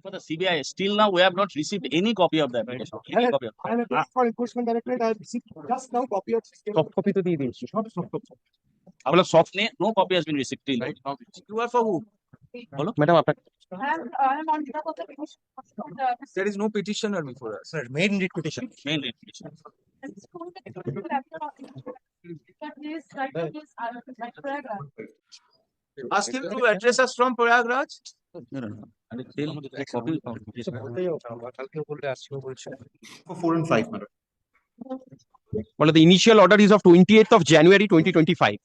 For the CBI, still now we have not received any copy of the application. Any copy of I have asked for enforcement directorate. I have received just now copy of Soft copy to the soft no copy has been received till now. You are for who? Madam, I am on behalf of the petition. There is no petitioner before us. sir, main lead petition. Main lead petition. Ask him to address us from Prayagraj. No. And tell the copy. for 4 and 5, madam. Well, the initial order is of 28th of January 2025.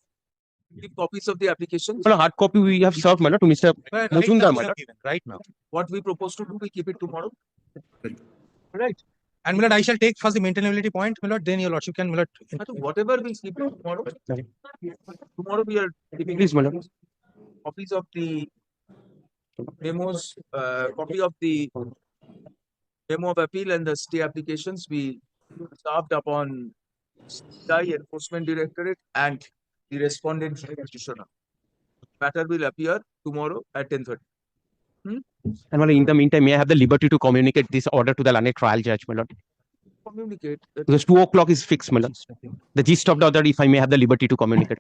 Give copies of the application. Well, a hard copy we have served, madam, to Mr. Mujumdar, madam. Right now. What we propose to do, we keep it tomorrow. Right. And Milord, I shall take first the maintainability point, Milord, then your lordship can, Milord. Whatever we keep it tomorrow. Tomorrow we are keeping Please, Milord. copies of the memos, copy of the memo of appeal and the stay applications we served upon CBI Enforcement Directorate and the respondent petitioner. Matter will appear tomorrow at 10:30. And well, in the meantime, may I have the liberty to communicate this order to the learned trial judge, Milord? Communicate. Because 2 o'clock is fixed, Milord. The gist of the order, if I may have the liberty to communicate.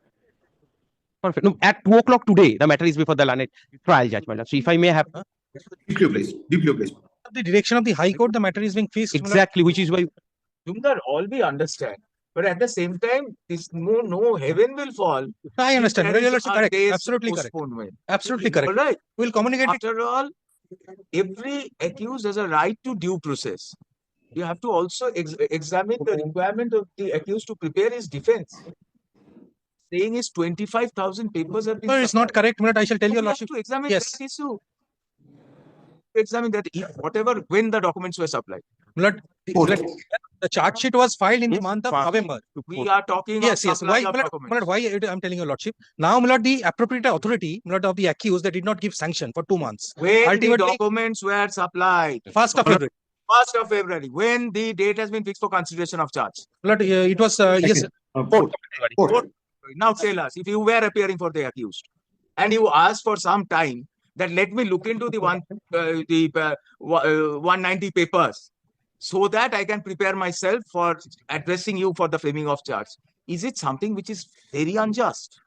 Perfect. No, at 2 o'clock today, the matter is before the learned trial judge, Milord. So if I may have Deeply placed. the direction of the High Court, the matter is being fixed. Exactly, which is why. Jumdar, all we understand. But at the same time, this no heaven will fall. I understand. There Your is lordship, a correct. day's Absolutely correct. postponement. Absolutely correct. All right. We'll communicate it. After all, every accused has a right to due process. You have to also examine the requirement of the accused to prepare his defense. Saying is 25,000 papers have been. No, it's not correct, Milord. I shall tell So your we have lordship. to examine Yes. that issue. Examine that if whatever when the documents were supplied. Milord, the charge sheet was filed in the month of November. We are talking Yes. of supply Why, of documents. Milord, why I'm telling your lordship? Now, Milord, the appropriate authority, Milord, of the accused, they did not give sanction for 2 months. When Ultimately- the documents were supplied. 1st of February. 1st of February, when the date has been fixed for consideration of charge. Milord, it was, yes. Now tell us, if you were appearing for the accused and you asked for some time that let me look into the 190 papers so that I can prepare myself for addressing you for the framing of charge. Is it something which is very unjust?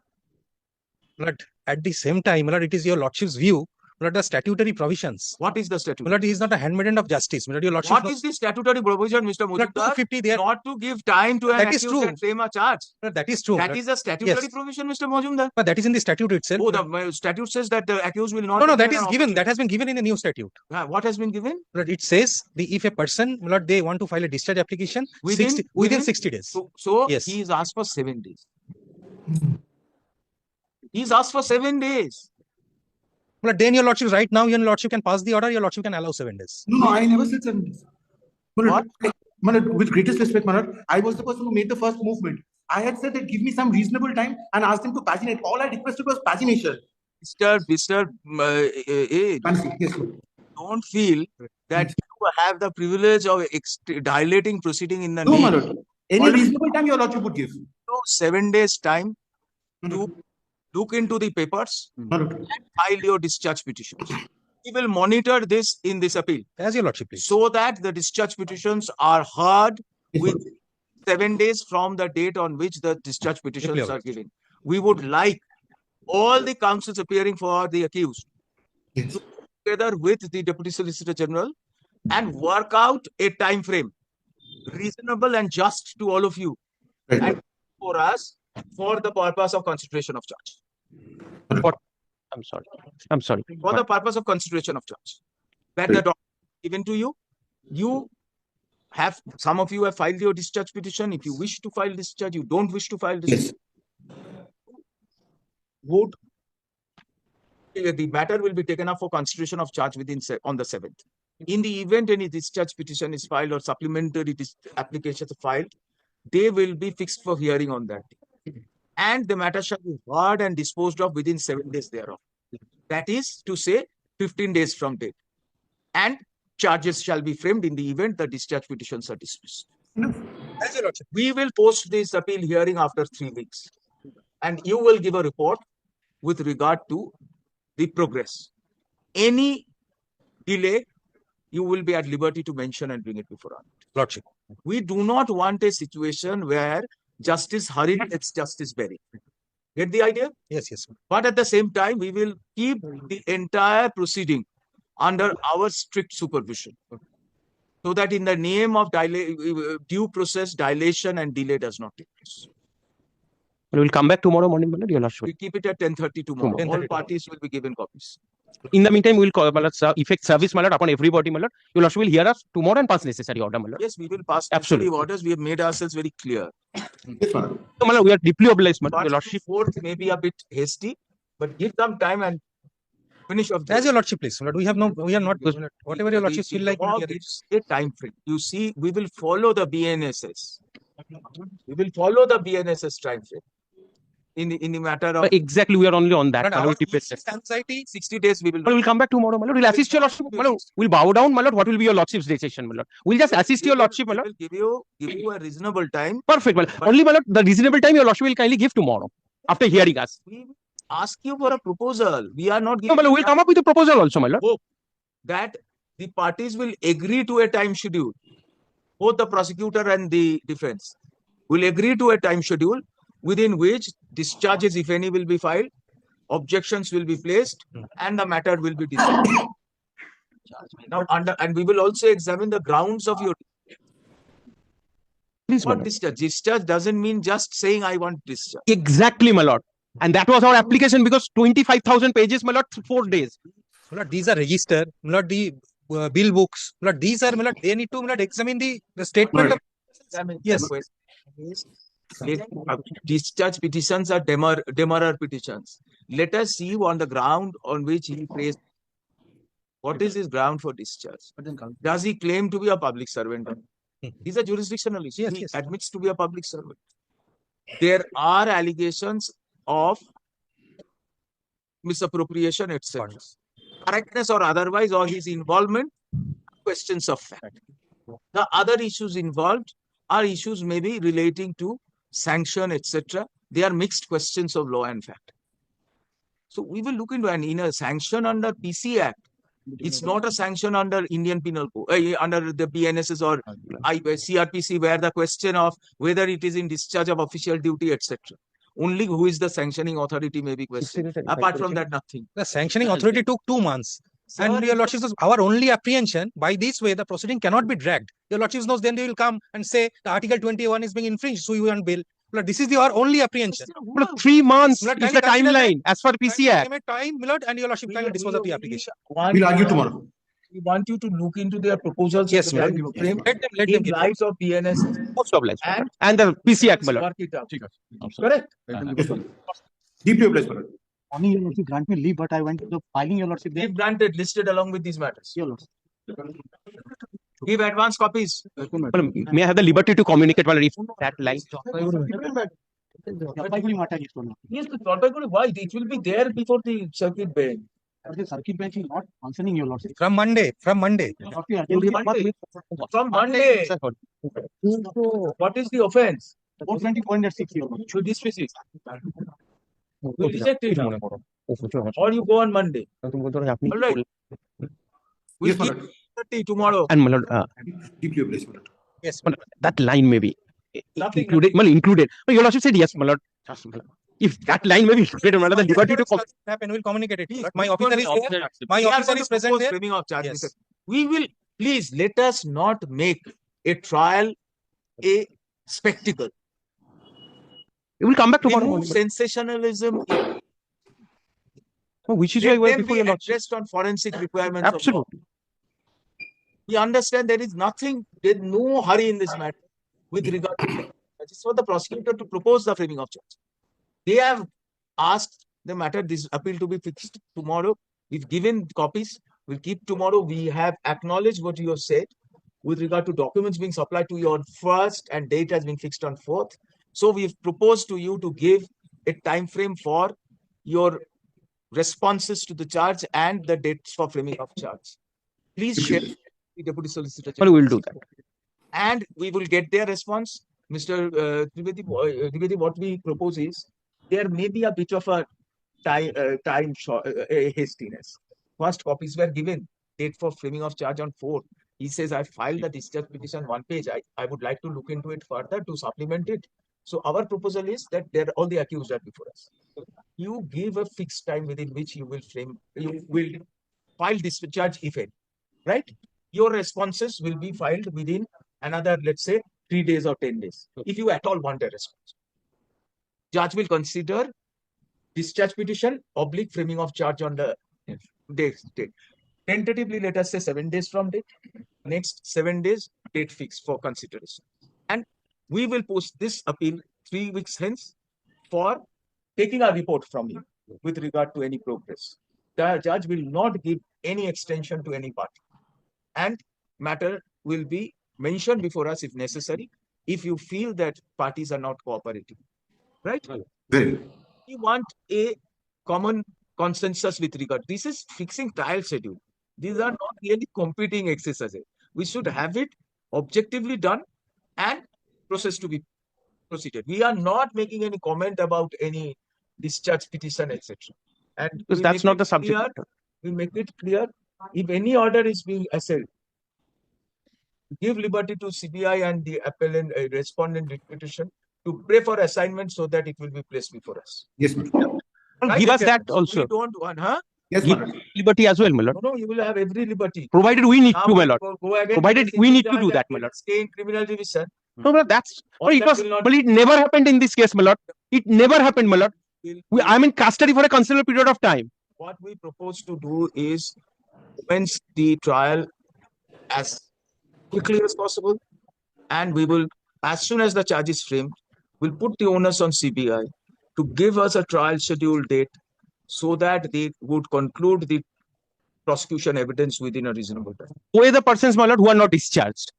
Milord, at the same time, Milord, it is your lordship's view, Milord, the statutory provisions. What is the statute? Milord, he is not a handmaiden of justice. Milord, your lordship. What is the statutory provision, Mr. Milord, Mujumdar? 250 there. Not to give time to an That is accused true. and frame a charge. Milord, that is true. That Milord. is a statutory Yes. provision, Mr. Mujumdar. But that is in the statute itself. Oh, the statute says that the accused will not. No, be that given is an given. That has been given in the new statute. What has been given? Milord, it says if a person, Milord, they want to file a discharge application Within 60 days. So Yes. he is asked for 7 days. He's asked for 7 days. Milord, then your lordship, right now, your lordship can pass the order, your lordship can allow 7 days. No, I never said 7 days. What? With greatest respect, Manor, I was the person who made the first movement. I had said that give me some reasonable time and asked him to paginate. All I requested was pagination. Mr. Yes, sir. Don't feel that you have the privilege of dilating proceeding in the No, name. Manor. Any Already- reasonable time your lordship would give. So 7 days time No, to look into the papers Manor. and file your discharge petitions. We will monitor this in this appeal As your lordship, please. so that the discharge petitions are heard Yes, with sir. 7 days from the date on which the discharge petitions Yes, are given. We would like all the counsels appearing for the accused Yes. together with the Deputy Solicitor General and work out a time frame reasonable and just to all of you Right. and for us for the purpose of consideration of charge. I'm sorry. I'm sorry. For the purpose of consideration of charge. That the Right. document given to you, some of you have filed your discharge petition. If you wish to file discharge, you don't wish to file discharge. Yes. Would the matter will be taken up for consideration of charge on the 7th. In the event any discharge petition is filed or supplementary applications are filed, they will be fixed for hearing on that day. And the matter shall be heard and disposed of within 7 days thereof. That is to say 15 days from date. And charges shall be framed in the event the discharge petitions are dismissed. As your lordship. We will post this appeal hearing after 3 weeks. And you will give a report with regard to the progress. Any delay you will be at liberty to mention and bring it before us. Lordship. We do not want a situation where justice hurried, it's justice buried. Get the idea? Yes, yes. But at the same time, we will keep the entire proceeding under our strict supervision. So that in the name of due process, dilation and delay does not take place. We'll come back tomorrow morning, my lord, your lordship. We keep it at 10:30 tomorrow. 10:30 All tomorrow. parties will be given copies. In the meantime, we'll call, my lord, effect service, my lord, upon everybody, my lord. Your lordship will hear us tomorrow and pass necessary order, my lord. Yes, we will pass Absolutely. necessary orders. We have made ourselves very clear. Yes, my lord. So, my lord, we are deeply obliged, my lord. But Your lordship. fourth may be a bit hasty, but give them time and finish off. As your lordship, please. We have not. Whatever your lordship feel like. The law we'll hear it. gives a time frame. You see, we will follow the BNSS. We will follow the BNSS time frame. In the matter of Exactly, we are only on that. But My our lord, keep it. anxiety. 60 days, we will. But we'll come back tomorrow, my lord. We'll assist your lordship, my lord. We'll bow down, my lord. What will be your lordship's decision, my lord? We'll just assist your lordship, my We lord. will give you a reasonable time. Perfect, my lord. Only, my lord, the reasonable time your lordship will kindly give tomorrow after hearing us. We will ask you for a proposal. We are not No, giving my lord, we'll come up with a proposal also, my lord. hope that the parties will agree to a time schedule. Both the prosecutor and the defense will agree to a time schedule within which discharges, if any, will be filed, objections will be placed, and the matter will be decided. Now, and we will also examine the grounds of your Please, my what lord. discharge. Discharge doesn't mean just saying I want discharge. Exactly, my lord. And that was our application because 25,000 pages, my lord, 4 days. My lord, these are registered. My lord, the bill books. My lord, these are. My lord, they need to. My lord, examine the statement. Right. Yes. Discharge petitions are demurrer petitions. Let us see on the ground on which he prays. What is his ground for discharge? Does he claim to be a public servant? These are jurisdictional issues. Yes, He yes. admits to be a public servant. There are allegations of misappropriation, etc. Correctness or otherwise, or his involvement, questions of fact. The other issues involved are issues maybe relating to sanction, etc. They are mixed questions of law and fact. So we will look into in a sanction under PC Act. It's not a sanction under Indian Penal Code, under the BNSS or CRPC, where the question of whether it is in discharge of official duty, etc. Only who is the sanctioning authority may be questioned. Apart from that, nothing. The sanctioning authority took 2 months. And your lordship says our only apprehension by this way the proceeding cannot be dragged. Your lordship knows then they will come and say the Article 21 is being infringed, so you want bail. But this is our only apprehension. My lord, 3 months My lord, is kindly the consider that. timeline as per PC Act. Time, my lord, and your lordship kindly dispose of the application. We'll argue tomorrow. We want you to look into their proposals. Yes, that ma'am. you frame Let them in give. light of BNS Most obliged. and And the PC Act, my lord. work it out. Correct? Yes, my lord. Deeply obliged, my lord. Morning, your lordship grant me leave, but I went to the filing, your lordship. There. If granted, listed along with these matters. Your lordship. Give advance copies. My lord, may I have the liberty to communicate, my lord, if that line. Judgment matter is one. Yes, the protocol, why? It will be there before the circuit bench. But the circuit bench is not answering your lordship. From Monday. Monday. From Monday. What is the offense? 420.6, your lordship. Should dismiss it. We reject it now. Or you go on Monday. All right. We'll Yes, my keep lord. 30 tomorrow. And my lord, Deeply obliged, my lord. Yes. my lord, that line may be Nothing, included. My lord, included. My your lordship said yes, my lord. Just, my lord. If that line may be included, my lord, the liberty to Happen, we'll communicate it. Please, My don't officer is go there. on. My We are officer going is to present propose there. framing of charges. Yes. We will, please let us not make a trial a spectacle. it will come back tomorrow Remove morning. sensationalism. Which is why Let we are them before be your lordship. addressed on forensic requirements of law. Absolutely. We understand there is nothing, there is no hurry in this matter with regard to that. That is for the prosecutor to propose the framing of charge. They have asked the matter, this appeal to be fixed tomorrow. We've given copies. We'll keep tomorrow. We have acknowledged what you have said with regard to documents being supplied to you on 1st and date has been fixed on 4th. So we've proposed to you to give a time frame for your responses to the charge and the dates for framing of charge. Please share the Deputy Solicitor Well, we will do that. and we will get their response. Mr. Trivedi, what we propose is there may be a bit of a time hastiness. First copies were given. date for framing of charge on 4th. He says, I filed the discharge petition 1 page. I would like to look into it further to supplement it. So our proposal is that all the accused are before us. You give a fixed time within which you will file discharge if any, right? Your responses will be filed within another, let's say, 3 days or 10 days, if you at all want a response. Judge will consider discharge petition / framing of charge on the date. Tentatively, let us say 7 days from date. Next 7 days, date fixed for consideration. And we will post this appeal 3 weeks hence for taking a report from you with regard to any progress. The judge will not give any extension to any party. And matter will be mentioned before us if necessary, if you feel that parties are not cooperating. Right? Very. We want a common consensus with regard. This is fixing trial schedule. These are not really competing exercises. We should have it objectively done and process to be proceeded. We are not making any comment about any discharge petition, etc. And Because that's not the subject clear, matter. we make it clear, if any order is being assailed, give liberty to CBI and the appellant, respondent petition to pray for assignment so that it will be placed before us. Yes, my lord. Well, give us that We also. don't want, huh? Yes, my Give lord. liberty as well, my lord. No, you will have every liberty. Provided we need Now to, my lord. go again to Provided the we need CBI to do and that, my lord. stay in criminal division. No, but that's All but it that was, will not- but it never happened in this case, my lord. It never happened, my lord. I'm in custody for a considerable period of time. What we propose to do is commence the trial as quickly as possible, and we will, as soon as the charge is framed, we'll put the onus on CBI to give us a trial schedule date so that they would conclude the prosecution evidence within a reasonable time. Who are the persons, my lord, who are not discharged?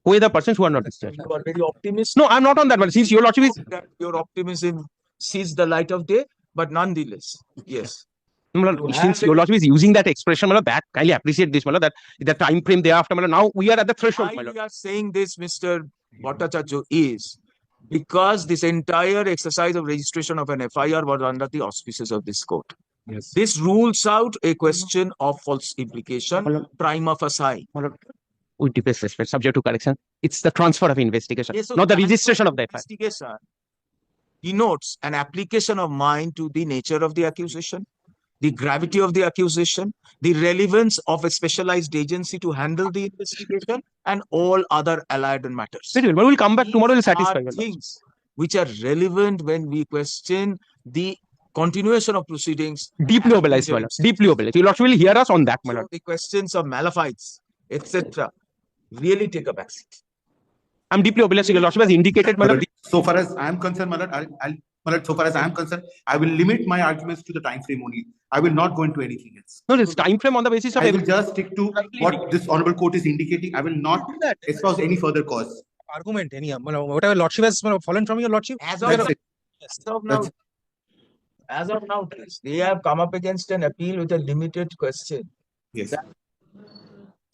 Who are the persons who are not discharged? You are very optimistic. No, I'm not on that one. Since your lordship is That your optimism sees the light of day, but nonetheless, yes. my lord, You since have your it. lordship is using that expression, my lord, that kindly appreciate this, my lord, that the time frame thereafter, my lord. Now we are at the threshold, my Why lord. we are saying this, Mr. Bhattacharya, is because this entire exercise of registration of an FIR was under the auspices of this court. Yes. This rules out a question of false implication, My lord, prima facie. my lord, with deepest respect, subject to correction, it's the transfer of investigation, Yes, so not the transfer registration of the FIR. investigation denotes an application of mind to the nature of the accusation, the gravity of the accusation, the relevance of a specialized agency to handle the investigation, and all other allied matters. Very well, but we'll come back tomorrow. We'll These satisfy are you. things which are relevant when we question the continuation of proceedings. Deeply at obliged, my interim lord. stage. Deeply obliged. Your lordship will hear us on that, my So lord. the questions of malefites, etc., really take a backseat. I'm deeply obliged. Your lordship has indicated, my My lord. lord, so far as I am concerned, my lord, my lord, so far as I am concerned, I will limit my arguments to the time frame only. I will not go into anything else. No, this time frame on the basis of I will just stick to what this honorable court is indicating. I will not espouse any further cause. Argument, any, whatever lordship has fallen from your lordship. As That's of, it. now, as of now, they have come up against an appeal with a limited question. Yes.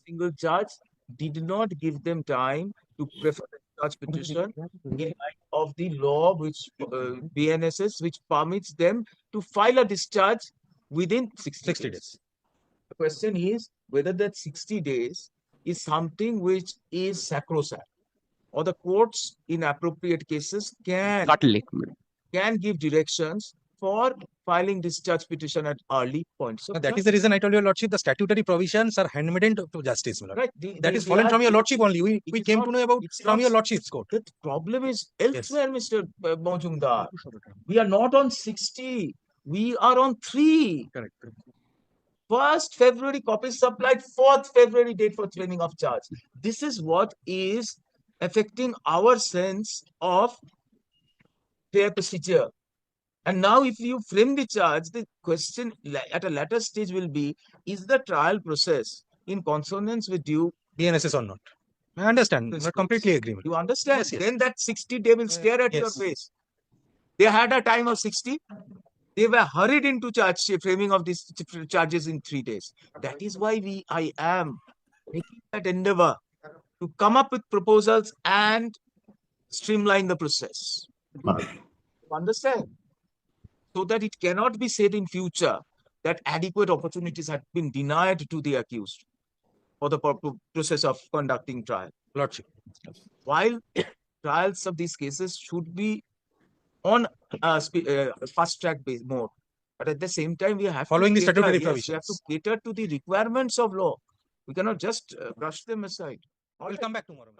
Single judge did not give them time to prefer the judge petition in light of the law which BNSS, which permits them to file a discharge within 60 days. The question is whether that 60 days is something which is sacrosanct, or the courts in appropriate cases can give directions for filing discharge petition at early points. Now, that is the reason I told your lordship the statutory provisions are handmaiden to justice. My lord. right. That is fallen from your lordship only. We is came not- to know about it's from not- your lordship's court. The problem is elsewhere, Mr. Majumdar. We are not on 60. We are on 3. Correct. 1st February copies supplied, 4th February date for framing of charge. This is what is affecting our sense of fair procedure. And now if you frame the charge, the question at a later stage will be, is the trial process in consonance with due? BNSS or not. I understand. I Principles. completely agree. My lord. You understand? Yes, yes. Then that 60 day will stare at your yes. face. They had a time of 60. They were hurried into framing of these charges in 3 days. That is why I am making that endeavor to come up with proposals and streamline the process. You understand? So that it cannot be said in future that adequate opportunities had been denied to the accused. for the process of conducting trial. Lordship. While trials of these cases should be on fast track mode, but at the same time we have Following to the statutory cater, yes, we have to provisions. cater to the requirements of law. We cannot just brush them aside. We'll come back tomorrow.